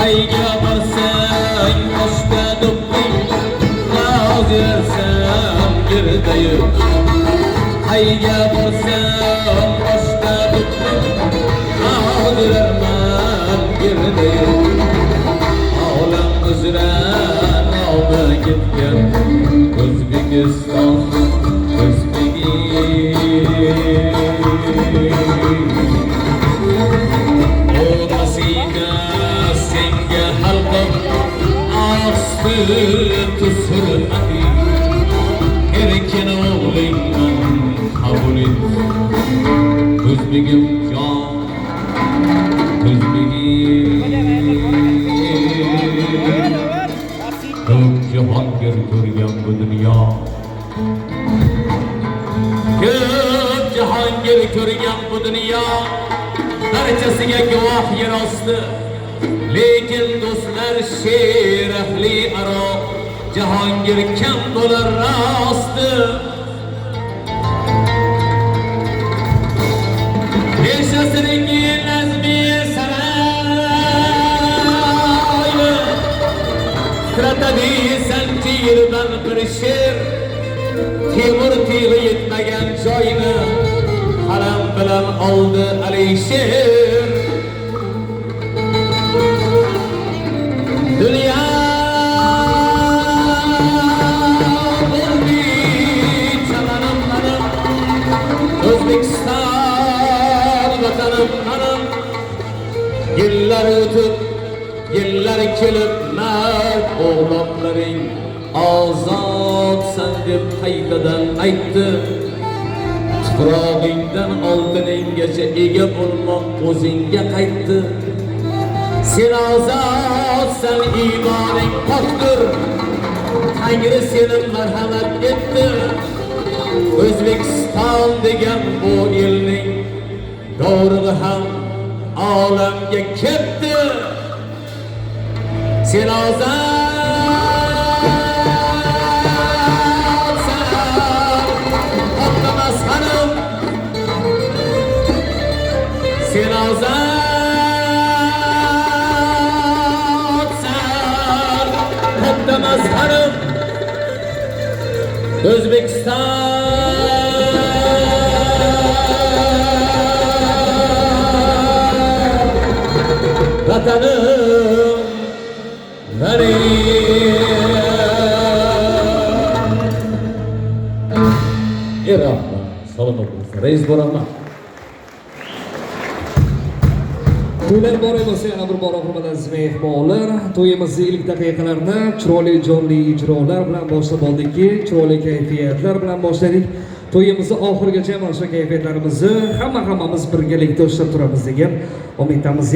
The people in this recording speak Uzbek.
Hayga borsang boshqa do'pping nazoz yersam girdayim Hayga borsam boshqa do'pping nazoz yerman girdayim Olam uzra nomi ketgan O'zbekiston Tusurmadi erken oğlingdan kabul et O'zbegim jon ko'p jahongir ko'rgan bu dunyo ko'p jahongir ko'rgan bu dunyo barchasiga guvoh yer osti lekin do'stlar sher ahli aro Jahongir kam bo'lar rosti besh asrning nazmi saroyi tiratadi sanjirdan bir sher temir tig'i yetmagan joyini qalam bilan oldi Alisher Dünya buldi cananım benim Özbekistan vatanım benim Yıllar ötüp yıllar kelip mert oğlanların azadsan deb qaytadan aytdi Tuprog'ingdan oltininggacha ega bo'lmoq o'zingga qaytdi Sen azadsan iymoning pokdir Tangri seni marhamat etdi O'zbekiston degan bu elning do'rig'i ham olamga ketdi Sen azadsan Abdamas hanım Sen azad Mazharım Özbekistan vatanım benim Rahman salomat bo'lsin reis bo'laman To'ylar bor bo'lsa yana bir bor hurmatli aziz mehmonlar, to'yimizning ilk daqiqalarini chiroyli jonli ijrolar bilan boshlab oldikki, chiroyli kayfiyatlar bilan boshladik. To'yimizni oxirigacha mana shu kayfiyatlarimizni hammamiz birgalikda ushlab turamiz degan umiddamiz.